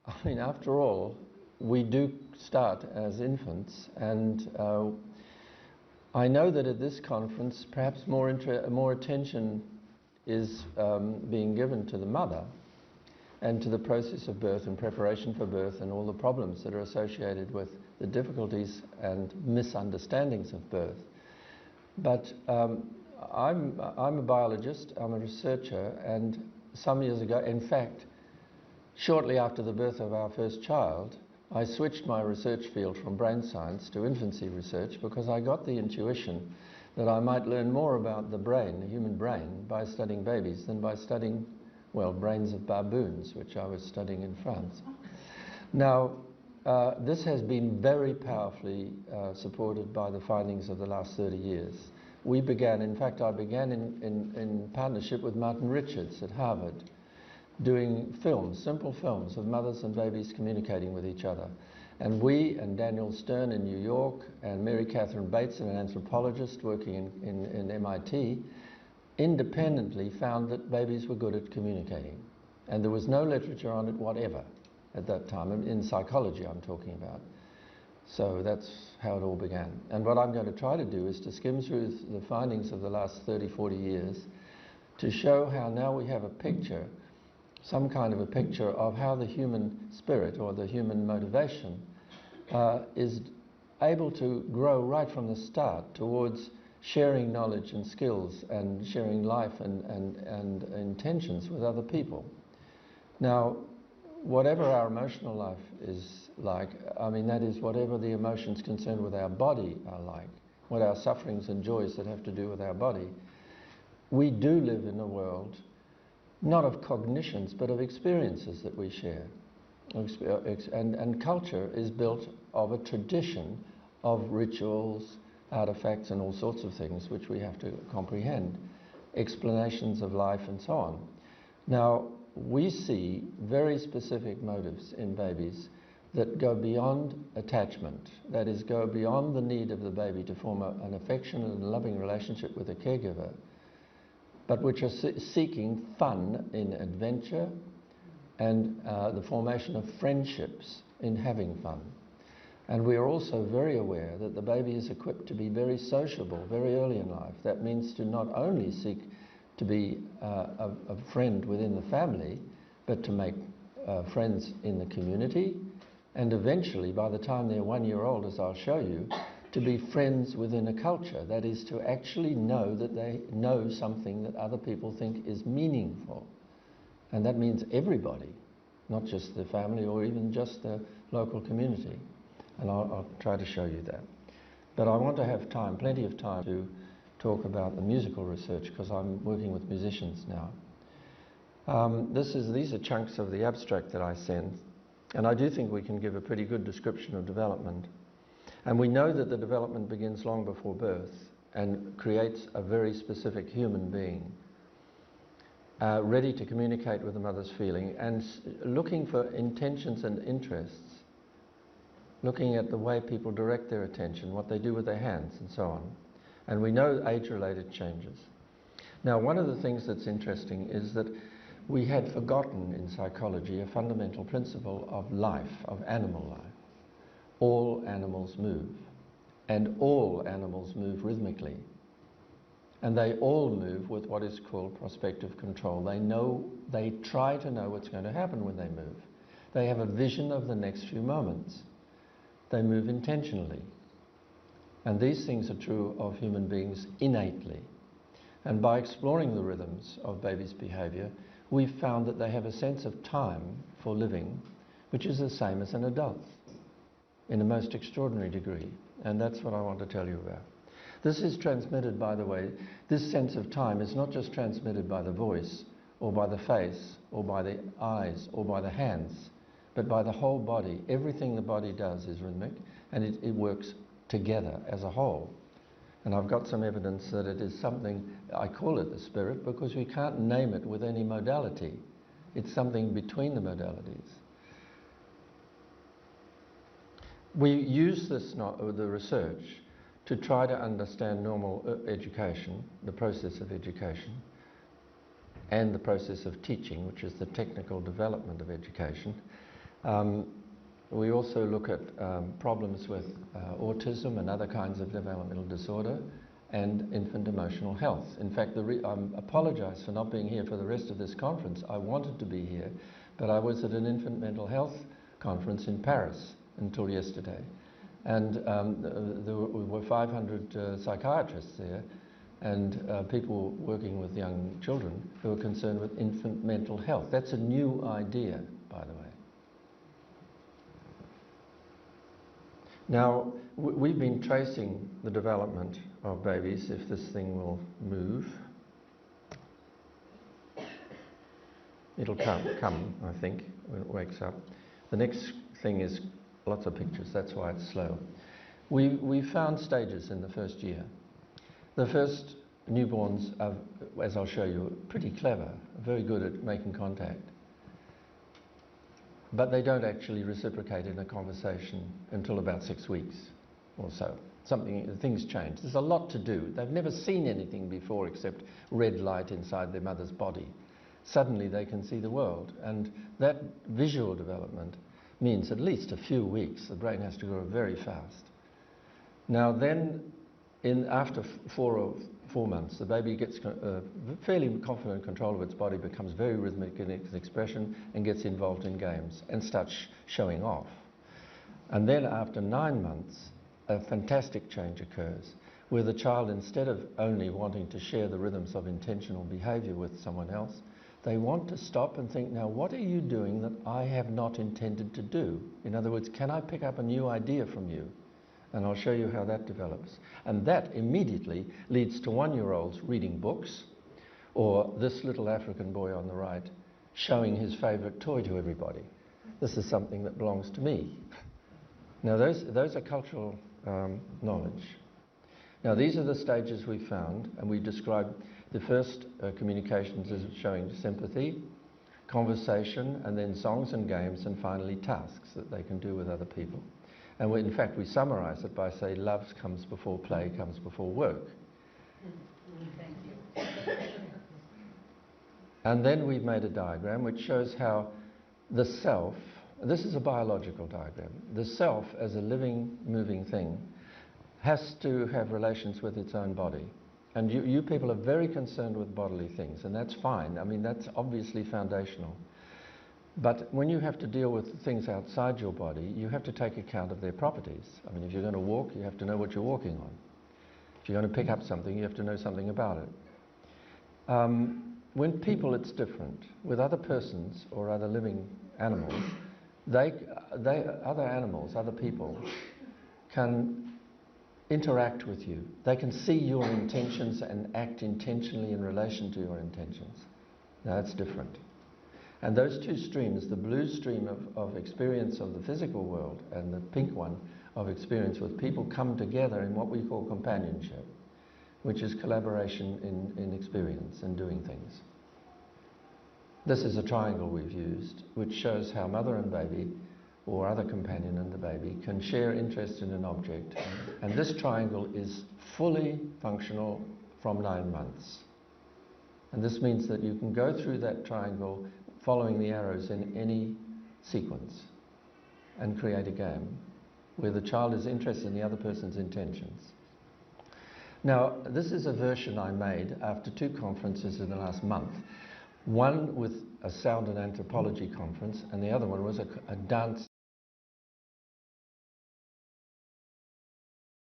I mean, after all, we do start as infants, and I know that at this conference perhaps more attention is being given to the mother and to the process of birth and preparation for birth and all the problems that are associated with the difficulties and misunderstandings of birth. But I'm a biologist, I'm a researcher, and some years ago, in fact, shortly after the birth of our first child, I switched my research field from brain science to infancy research because I got the intuition that I might learn more about the brain, the human brain, by studying babies than by studying, well, brains of baboons, which I was studying in France. Now, this has been very powerfully supported by the findings of the last 30 years. We began, in fact, I began in partnership with Martin Richards at Harvard, doing films, simple films of mothers and babies communicating with each other. And we and Daniel Stern in New York and Mary Catherine Bateson, an anthropologist working in MIT, independently found that babies were good at communicating. And there was no literature on it whatever at that time, in psychology I'm talking about. So that's how it all began. And what I'm going to try to do is to skim through the findings of the last 30, 40 years to show how now we have a picture, some kind of a picture of how the human spirit or the human motivation is able to grow right from the start towards sharing knowledge and skills and sharing life and intentions with other people. Now, whatever our emotional life is like, I mean, that is whatever the emotions concerned with our body are like, what our sufferings and joys that have to do with our body, we do live in a world not of cognitions, but of experiences that we share. And culture is built of a tradition of rituals, artifacts, and all sorts of things which we have to comprehend, explanations of life and so on. Now, we see very specific motives in babies that go beyond attachment, that is, go beyond the need of the baby to form an affectionate and loving relationship with a caregiver, but which are seeking fun in adventure and the formation of friendships in having fun. And we are also very aware that the baby is equipped to be very sociable very early in life. That means to not only seek to be a friend within the family, but to make friends in the community, and eventually, by the time they're 1 year old, as I'll show you, to be friends within a culture. That is, to actually know that they know something that other people think is meaningful. And that means everybody, not just the family or even just the local community. And I'll try to show you that. But I want to have time, plenty of time, to talk about the musical research, because I'm working with musicians now. These are chunks of the abstract that I send, and I do think we can give a pretty good description of development. And we know that the development begins long before birth and creates a very specific human being, ready to communicate with the mother's feeling and looking for intentions and interests, looking at the way people direct their attention, what they do with their hands and so on. And we know age-related changes. Now, one of the things that's interesting is that we had forgotten in psychology a fundamental principle of life, of animal life. All animals move, and all animals move rhythmically. And they all move with what is called prospective control. They try to know what's going to happen when they move. They have a vision of the next few moments. They move intentionally. And these things are true of human beings innately. And by exploring the rhythms of babies' behavior, we've found that they have a sense of time for living, which is the same as an adult, in a most extraordinary degree. And that's what I want to tell you about. This is transmitted, by the way, this sense of time is not just transmitted by the voice, or by the face, or by the eyes, or by the hands, but by the whole body. Everything the body does is rhythmic, and it works together as a whole. And I've got some evidence that it is something, I call it the spirit, because we can't name it with any modality. It's something between the modalities. We use this, the research, to try to understand normal education, the process of education, and the process of teaching, which is the technical development of education. We also look at problems with autism and other kinds of developmental disorder and infant emotional health. In fact, I apologise for not being here for the rest of this conference. I wanted to be here, but I was at an infant mental health conference in Paris until yesterday. And there were 500 psychiatrists there and people working with young children who are concerned with infant mental health. That's a new idea, by the way. Now, we've been tracing the development of babies, if this thing will move. It'll come, I think, when it wakes up. The next thing is lots of pictures, that's why it's slow. We found stages in the first year. The first newborns are, as I'll show you, pretty clever, very good at making contact. But they don't actually reciprocate in a conversation until about 6 weeks or so. Things change. There's a lot to do. They've never seen anything before except red light inside their mother's body. Suddenly they can see the world, and that visual development means at least a few weeks. The brain has to grow very fast. Now then, after 4 months, the baby gets fairly confident control of its body, becomes very rhythmic in its expression, and gets involved in games and starts showing off. And then after 9 months, a fantastic change occurs, where the child, instead of only wanting to share the rhythms of intentional behaviour with someone else, they want to stop and think, now what are you doing that I have not intended to do? In other words, can I pick up a new idea from you? And I'll show you how that develops. And that immediately leads to 1-year-olds reading books, or this little African boy on the right showing his favourite toy to everybody. This is something that belongs to me. Now those are cultural knowledge. Now these are the stages we found, and we described the first communications as showing sympathy, conversation, and then songs and games, and finally tasks that they can do with other people. And in fact, we summarise it by saying love comes before play, comes before work. Thank you. And then we've made a diagram which shows how the self, this is a biological diagram, the self as a living, moving thing has to have relations with its own body. And you people are very concerned with bodily things, and that's fine. I mean, that's obviously foundational. But when you have to deal with things outside your body, you have to take account of their properties. I mean, if you're going to walk, you have to know what you're walking on. If you're going to pick up something, you have to know something about it. When people, it's different. With other persons or other living animals, other animals, other people, can interact with you. They can see your intentions and act intentionally in relation to your intentions. Now, that's different. And those two streams, the blue stream of experience of the physical world and the pink one of experience with people, come together in what we call companionship, which is collaboration in experience and doing things. This is a triangle we've used, which shows how mother and baby, or other companion and the baby, can share interest in an object. And this triangle is fully functional from 9 months. And this means that you can go through that triangle following the arrows in any sequence and create a game where the child is interested in the other person's intentions. Now, this is a version I made after 2 conferences in the last month. One with a sound and anthropology conference, and the other one was a dance